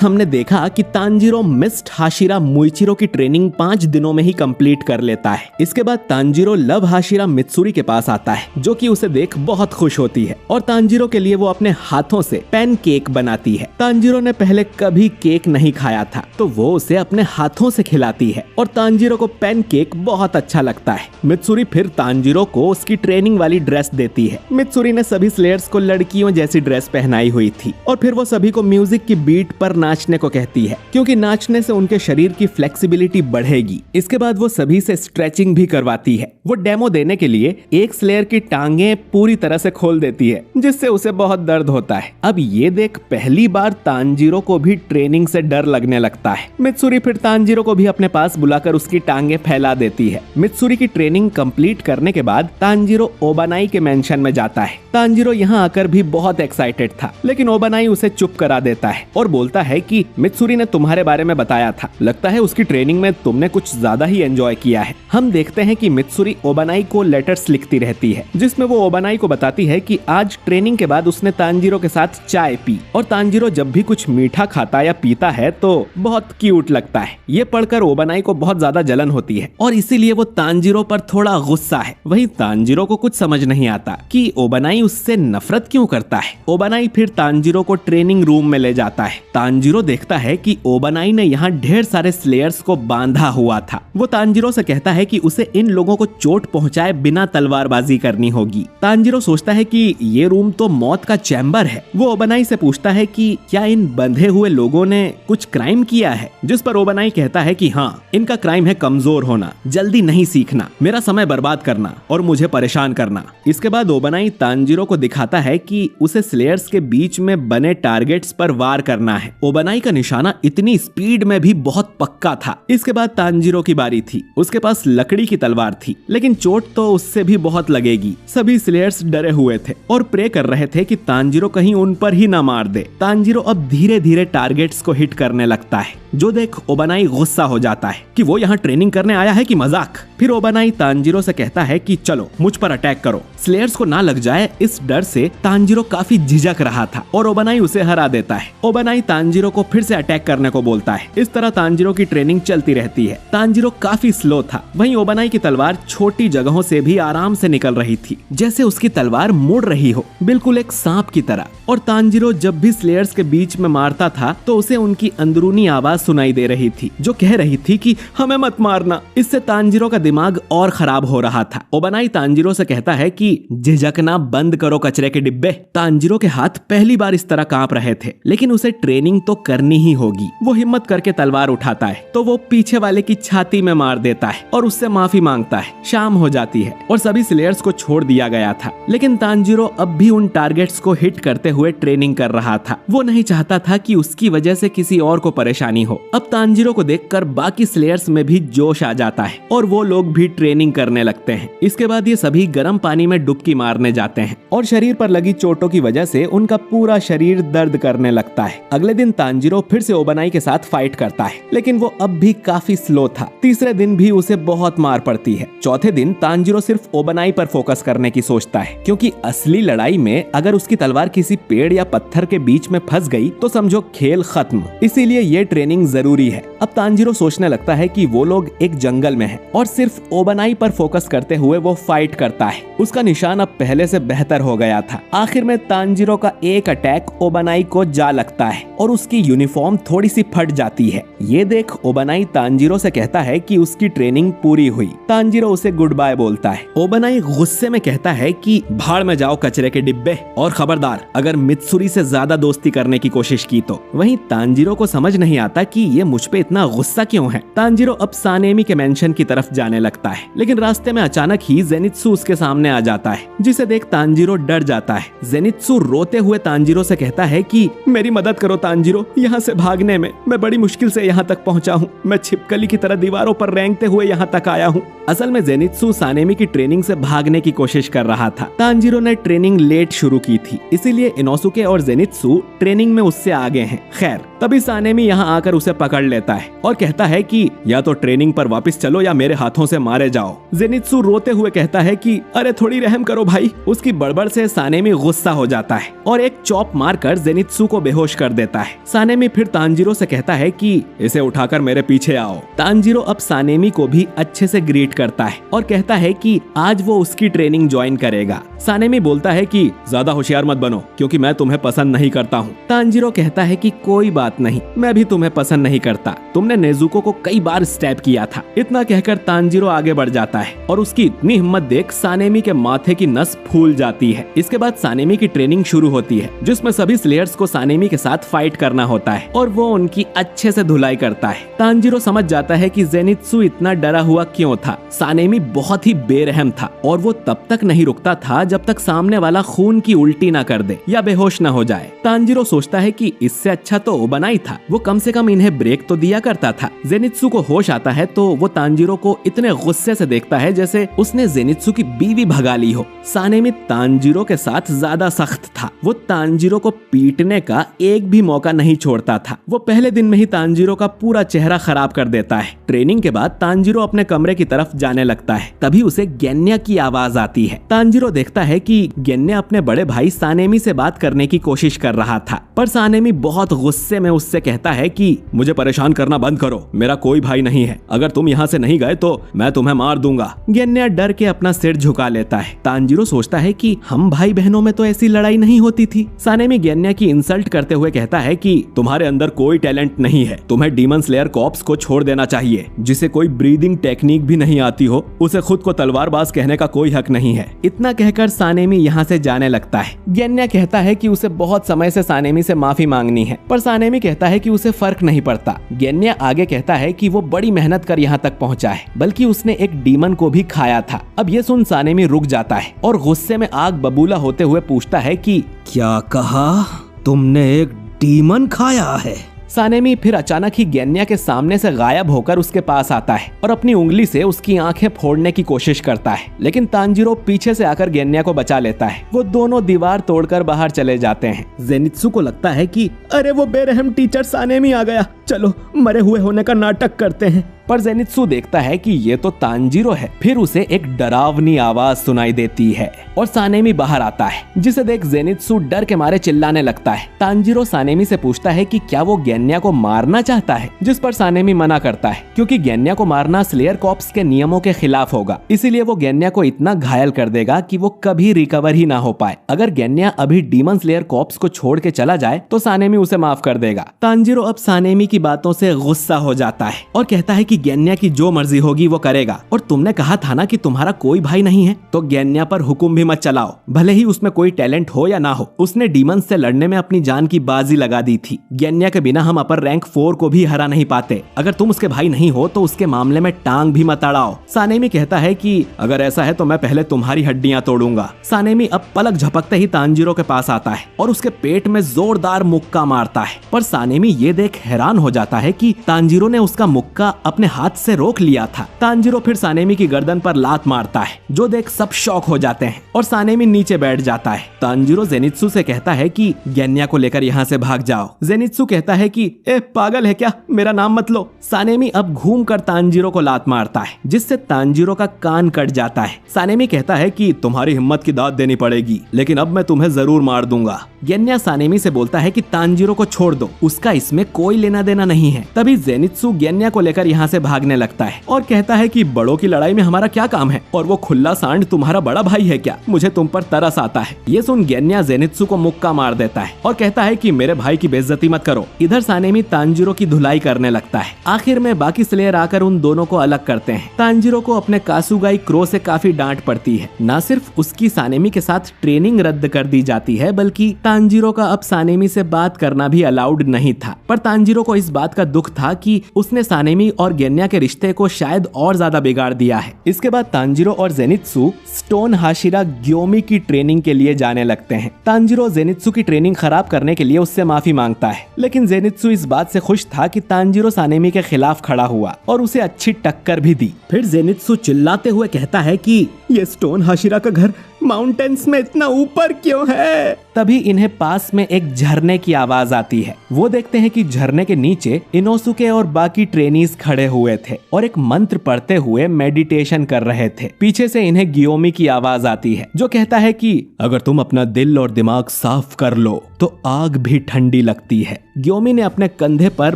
हमने देखा कि तांजीरो मिस्ट हाशिरा मुइचिरो की ट्रेनिंग 5 दिनों में ही कंप्लीट कर लेता है। इसके बाद तांजीरो लव हाशिरा मित्सुरी के पास आता है, जो कि उसे देख बहुत खुश होती है और तांजीरो के लिए वो अपने हाथों से पैन केक बनाती है। तांजीरो ने पहले कभी केक नहीं खाया था, तो वो उसे अपने हाथों से खिलाती है और तांजीरो को पैन केक बहुत अच्छा लगता है। मित्सुरी फिर तांजीरो को उसकी ट्रेनिंग वाली ड्रेस देती है। मित्सुरी ने सभी स्लेयर्स को लड़कियों जैसी ड्रेस पहनाई हुई थी और फिर वो सभी को म्यूजिक की बीट पर नाचने को कहती है, क्योंकि नाचने से उनके शरीर की फ्लेक्सिबिलिटी बढ़ेगी। इसके बाद वो सभी से स्ट्रेचिंग भी करवाती है। वो डेमो देने के लिए एक स्लेयर की टांगे पूरी तरह से खोल देती है, जिससे उसे बहुत दर्द होता है। अब ये देख पहली बार तांजीरो को भी ट्रेनिंग से डर लगने लगता है। मित्सुरी फिर तांजीरो को भी अपने पास बुलाकर उसकी टांगे फैला देती है। मित्सुरी की ट्रेनिंग कंप्लीट करने के बाद तांजीरो ओबानाई के मेंशन में जाता है। तांजीरो यहाँ आकर भी बहुत एक्साइटेड था, लेकिन ओबानाई उसे चुप करा देता है और बोलता है कि मित्सुरी ने तुम्हारे बारे में बताया था, लगता है उसकी ट्रेनिंग में तुमने कुछ ज्यादा ही एंजॉय किया है। हम देखते हैं कि मित्सुरी ओबानाई को लेटर्स लिखती रहती है, जिसमें वो ओबानाई को बताती है कि आज ट्रेनिंग के बाद उसने तांजीरो के साथ चाय पी और तांजीरो जब भी कुछ मीठा खाता या पीता है तो बहुत क्यूट लगता है। ये पढ़कर ओबानाई को बहुत ज्यादा जलन होती है और इसीलिए वो तांजीरो पर थोड़ा गुस्सा है। वहीं तांजीरो को कुछ समझ नहीं आता कि ओबानाई उससे नफरत क्यों करता है। ओबानाई फिर तांजीरो को ट्रेनिंग रूम में ले जाता है। तांजीरो देखता है कि ओबानाई ने यहाँ ढेर सारे स्लेयर्स को बांधा हुआ था। वो तांजीरो से कहता है कि उसे इन लोगों को चोट पहुंचाए बिना तलवारबाजी करनी होगी। तांजीरो सोचता है कि ये रूम तो मौत का चैम्बर है। वो ओबानाई से पूछता है कि क्या इन बंधे हुए लोगों ने कुछ क्राइम किया है, जिस पर ओबानाई कहता है कि हाँ, इनका क्राइम है कमजोर होना, जल्दी नहीं सीखना, मेरा समय बर्बाद करना और मुझे परेशान करना। इसके बाद ओबानाई तांजीरो को दिखाता है कि उसे स्लेयर्स के बीच में बने टारगेट्स पर वार करना है। ओबानाई का निशाना इतनी स्पीड में भी बहुत पक्का था। इसके बाद तांजीरो की बारी थी। उसके पास लकड़ी की तलवार थी, लेकिन चोट तो उससे भी बहुत लगेगी। सभी स्लेयर्स डरे हुए थे और प्रे कर रहे थे कि तांजीरो कहीं उन पर ही ना मार दे। तांजीरो अब धीरे धीरे टारगेट्स को हिट करने लगता है, जो देख ओबानाई गुस्सा हो जाता है कि वो यहाँ ट्रेनिंग करने आया है कि मजाक। फिर ओबानाई तांजीरो से कहता है कि चलो मुझ पर अटैक करो। स्लेयर्स को ना लग जाए इस डर से तांजीरो काफी झिझक रहा था और ओबानाई उसे हरा देता है। ओबानाई तांजीरो को फिर से अटैक करने को बोलता है। इस तरह तांजीरो की ट्रेनिंग चलती रहती है। तांजीरो काफी स्लो था। वहीं ओबानाई की तलवार छोटी जगहों से भी आराम से निकल रही थी, जैसे उसकी तलवार मुड़ रही हो, बिल्कुल एक सांप की तरह। और तांजीरो जब भी स्लेयर्स के बीच में मारता था तो उसे उनकी अंदरूनी आवाज सुनाई दे रही थी, जो कह रही थी कि हमें मत मारना। इससे तांजीरो का दिमाग और खराब हो रहा था। ओबानाई तांजीरो से कहता है कि झिझकना बंद करो कचरे के डिब्बे। तांजीरो के हाथ पहली बार इस तरह कांप रहे थे, लेकिन उसे ट्रेनिंग तो करनी ही होगी। वो हिम्मत करके तलवार उठाता है तो वो पीछे वाले की छाती में मार देता है और उससे माफी मांगता है। शाम हो जाती है और सभी स्लेयर्स को छोड़ दिया गया था, लेकिन तांजीरो अब भी उन टारगेट्स को हिट करते हुए ट्रेनिंग कर रहा था। वो नहीं चाहता था कि उसकी वजह से किसी और को परेशानी हो। अब तांजीरो को देखकर बाकी स्लेयर्स में भी जोश आ जाता है और वो लोग भी ट्रेनिंग करने लगते हैं। इसके बाद ये सभी गर्म पानी में डुबकी मारने जाते हैं और शरीर पर लगी चोटों की वजह से उनका पूरा शरीर दर्द करने लगता है। अगले दिन तांजीरो फिर से ओबानाई के साथ फाइट करता है, लेकिन वो अब भी काफी स्लो था। तीसरे दिन भी उसे बहुत मार पड़ती है। चौथे दिन तांजीरो सिर्फ ओबानाई पर फोकस करने की सोचता है, क्योंकि असली लड़ाई में अगर उसकी तलवार किसी पेड़ या पत्थर के बीच में फंस गई तो समझो खेल खत्म। इसीलिए ये ट्रेनिंग जरूरी है। अब तांजीरो सोचने लगता है कि वो लोग एक जंगल में हैं और सिर्फ ओबानाई पर फोकस करते हुए वो फाइट करता है। उसका निशान अब पहले से बेहतर हो गया था। आखिर में तांजीरो का एक अटैक ओबानाई को जा लगता है और उसकी यूनिफॉर्म थोड़ी सी फट जाती है। ये देख ओबानाई तांजीरो से कहता है कि उसकी ट्रेनिंग पूरी हुई। तांजीरो उसे गुड बाय बोलता है। ओबानाई गुस्से में कहता है कि भाड़ में जाओ कचरे के डिब्बे, और खबरदार अगर मित्सुरी से ज्यादा दोस्ती करने की कोशिश की तो। वहीं तांजीरो को समझ नहीं आता कि ये मुझ पे इतना गुस्सा क्यों है। तांजीरो अब सानेमी के मेंशन की तरफ जाने लगता है, लेकिन रास्ते में अचानक ही जेनित्सु उसके सामने आ जाता है, जिसे देख तांजीरो डर जाता है। जेनित्सु रोते हुए तांजीरो से कहता है कि मेरी मदद करो तांजीरो, यहाँ से भागने में मैं बड़ी मुश्किल से यहाँ तक पहुँचा हूँ। मैं छिपकली की तरह दीवारों पर रेंगते हुए यहाँ तक आया हूँ। असल में जेनित्सु सानेमी की ट्रेनिंग से भागने की कोशिश कर रहा था। तांजीरो ने ट्रेनिंग लेट शुरू की थी, इसीलिए इनोसुके और जेनित्सु ट्रेनिंग में उससे आगे हैं। खैर तभी सानेमी यहाँ आकर उसे पकड़ लेता है और कहता है कि या तो ट्रेनिंग पर वापस चलो या मेरे हाथों से मारे जाओ। जेनित्सु रोते हुए कहता है कि अरे थोड़ी रहम करो भाई। उसकी बड़बड़ से सानेमी गुस्सा हो जाता है और एक चॉप मारकर जेनित्सु को बेहोश कर देता है। सानेमी फिर तांजीरो से कहता है कि इसे उठाकर मेरे पीछे आओ। तांजीरो अब सानेमी को भी अच्छे से ग्रीट करता है और कहता है कि आज वो उसकी ट्रेनिंग ज्वाइन करेगा। सानेमी बोलता है कि ज्यादा होशियार मत बनो क्योंकि मैं तुम्हें पसंद नहीं करता हूँ। तांजीरो कहता है कि कोई बात नहीं, मैं भी तुम्हें पसंद नहीं करता, तुमने नेजुको को कई बार स्टैब किया था। इतना कहकर तांजीरो आगे बढ़ जाता है और उसकी इतनी हिम्मत देख सानेमी के माथे की नस फूल जाती है। इसके बाद सानेमी की ट्रेनिंग शुरू होती है जिसमें सभी स्लेयर्स को सानेमी के साथ फाइट करना होता है और वो उनकी अच्छे से धुलाई करता है। तांजीरो समझ जाता है कि जेनित्सु इतना डरा हुआ क्यों था। सानेमी बहुत ही बेरहम था और वो तब तक नहीं रुकता था जब तक सामने वाला खून की उल्टी ना कर दे या बेहोश ना हो जाए। तांजीरो सोचता है कि इससे अच्छा तो ओबना ही था, वो कम से कम इन्हें ब्रेक तो दिया करता था। जेनित्सु को होश आता है तो वो तांजीरो को इतने गुस्से से देखता है जैसे उसने जेनित्सु की बीवी भगा ली हो। सानेमी तांजीरो के साथ ज्यादा सख्त था, वो तांजीरो को पीटने का एक भी मौका नहीं छोड़ता था। वो पहले दिन में ही तांजीरो का पूरा चेहरा खराब कर देता है। ट्रेनिंग के बाद तांजीरो अपने कमरे की तरफ जाने लगता है, तभी उसे गेन्या की आवाज आती है। तांजीरो देखता है कि गेन्या अपने बड़े भाई सानेमी से बात करने की कोशिश कर रहा था, पर सानेमी बहुत गुस्से में उससे कहता है कि मुझे परेशान करना बंद करो, मेरा कोई भाई नहीं है, अगर तुम यहाँ से नहीं गए तो मैं तुम्हें मार दूंगा। गेन्या डर के अपना सिर झुका लेता है। तांजीरो सोचता है कि हम भाई बहनों में तो ऐसी लड़ाई नहीं होती थी। सानेमी गेन्या की इंसल्ट करते हुए कहता है कि तुम्हारे अंदर कोई टैलेंट नहीं है, तुम्हें डीमन स्लेयर कॉर्प्स को छोड़ देना चाहिए। जिसे कोई ब्रीदिंग टेक्निक भी नहीं आती हो उसे खुद को तलवारबाज कहने का कोई हक नहीं है। इतना कहकर सानेमी यहाँ से जाने लगता है। गेन्या कहता है कि उसे बहुत समय से सानेमी से माफी मांगनी है, पर सानेमी कहता है कि उसे फर्क नहीं पड़ता। गेन्या आगे कहता है कि वो बड़ी मेहनत कर यहाँ तक पहुँचा है, बल्कि उसने एक डीमन को भी खाया था। अब ये सुन सानेमी रुक जाता है और गुस्से में आग बबूला होते हुए पूछता है कि क्या कहा तुमने, एक डीमन खाया है? सानेमी फिर अचानक ही गेन्या के सामने से गायब होकर उसके पास आता है और अपनी उंगली से उसकी आंखें फोड़ने की कोशिश करता है, लेकिन तांजीरो पीछे से आकर गेन्या को बचा लेता है। वो दोनों दीवार तोड़कर बाहर चले जाते हैं। जेनित्सु को लगता है कि अरे वो बेरहम टीचर सानेमी आ गया, चलो मरे हुए होने का नाटक करते हैं। पर जेनित्सु देखता है कि ये तो तांजीरो है। फिर उसे एक डरावनी आवाज सुनाई देती है और सानेमी बाहर आता है, जिसे देख जेनित्सु डर के मारे चिल्लाने लगता है। तांजीरो सानेमी से पूछता है कि क्या वो गेन्या को मारना चाहता है, जिस पर सानेमी मना करता है क्योंकि गेन्या को मारना स्लेयर कॉर्प्स के नियमों के खिलाफ होगा। इसीलिए वो गेन्या को इतना घायल कर देगा कि वो कभी रिकवर ही ना हो पाए। अगर गेन्या अभी डीमन स्लेयर कॉर्प्स को छोड़ के चला जाए तो सानेमी उसे माफ कर देगा। तांजीरो अब सानेमी की बातों से गुस्सा हो जाता है और कहता है कि गेन्या की जो मर्जी होगी वो करेगा, और तुमने कहा था ना कि तुम्हारा कोई भाई नहीं है, तो गेन्या पर हुक्म भी मत चलाओ, भले ही उसमें कोई टैलेंट हो या ना हो। उसने डीमन से लड़ने में अपनी जान की बाजी लगा दी थी। गेन्या के बिना हम अपर रैंक 4 को भी हरा नहीं पाते। अगर तुम उसके भाई नहीं हो तो उसके मामले में टांग भी मत अड़ाओ। सानेमी कहता है कि अगर ऐसा है तो मैं पहले तुम्हारी हड्डियां तोड़ूंगा। सानेमी अब पलक झपकते ही तांजीरो के पास आता है और उसके पेट में जोरदार मुक्का मारता है, पर सानेमी ये देख हैरान हो जाता है कि तांजीरो ने उसका मुक्का अपने हाथ से रोक लिया था। तांजीरो फिर सानेमी की गर्दन पर लात मारता है, जो देख सब शॉक हो जाते हैं और सानेमी नीचे बैठ जाता है। तांजीरो जेनित्सु से कहता है कि गेन्या को लेकर यहाँ से भाग जाओ। जेनित्सु कहता है कि ए पागल है क्या, मेरा नाम मत लो। सानेमी अब घूमकर तांजीरो को लात मारता है, जिससे तांजीरो का कान कट जाता है। सानेमी कहता है कि तुम्हारी हिम्मत की दाद देनी पड़ेगी, लेकिन अब मैं तुम्हें जरूर मार दूंगा। गेन्या सानेमी से बोलता है कि तांजीरो को छोड़ दो, उसका इसमें कोई लेना देना नहीं है। तभी जेनित्सु गेन्या को लेकर यहाँ से भागने लगता है और कहता है कि बड़ों की लड़ाई में हमारा क्या काम है, और वो खुल्ला सांड तुम्हारा बड़ा भाई है क्या, मुझे तुम पर तरस आता है। ये सुन गेन्या जेनित्सु को मुक्का मार देता है और कहता है कि मेरे भाई की बेइज्जती मत करो। इधर सानेमी तांजीरो की धुलाई करने लगता है। आखिर में बाकी स्लेयर आकर उन दोनों को अलग करते हैं। तांजीरो को अपने कासुगाई क्रो से काफी डांट पड़ती है। न सिर्फ उसकी सानेमी के साथ ट्रेनिंग रद्द कर दी जाती है, बल्कि तांजीरो का अब सानेमी से बात करना भी अलाउड नहीं था। पर तांजीरो को इस बात का दुख था कि उसने सानेमी और गेन्या के रिश्ते को शायद और ज्यादा बिगाड़ दिया है। इसके बाद तांजीरो और जेनित्सु स्टोन हाशिरा ग्योमी की ट्रेनिंग के लिए जाने लगते हैं। तांजीरो जेनित्सु की ट्रेनिंग खराब करने के लिए उससे माफी मांगता है, लेकिन जेनित्सु इस बात से खुश था कि तांजीरो सानेमी के खिलाफ खड़ा हुआ और उसे अच्छी टक्कर भी दी। फिर जेनित्सु चिल्लाते हुए कहता है कि ये स्टोन हाशिरा का घर माउंटेन्स में इतना ऊपर क्यों है? तभी इन्हें पास में एक झरने की आवाज आती है। वो देखते हैं कि झरने के नीचे इनोसुके और बाकी ट्रेनीज खड़े हुए थे और एक मंत्र पढ़ते हुए मेडिटेशन कर रहे थे। पीछे से इन्हें गियोमी की आवाज आती है जो कहता है कि अगर तुम अपना दिल और दिमाग साफ कर लो तो आग भी ठंडी लगती है। गियोमी ने अपने कंधे पर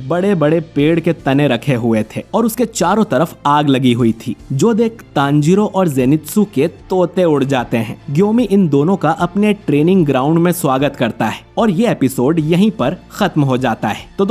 बड़े बड़े पेड़ के तने रखे हुए थे और उसके चारों तरफ आग लगी हुई थी, जो देख तांजीरो और जेनित्सु के तोते उड़ जाते हैं। गियोमी इन दोनों का अपने ट्रेनिंग ग्राउंड में स्वागत करता है और ये एपिसोड यहीं पर खत्म हो जाता है। तो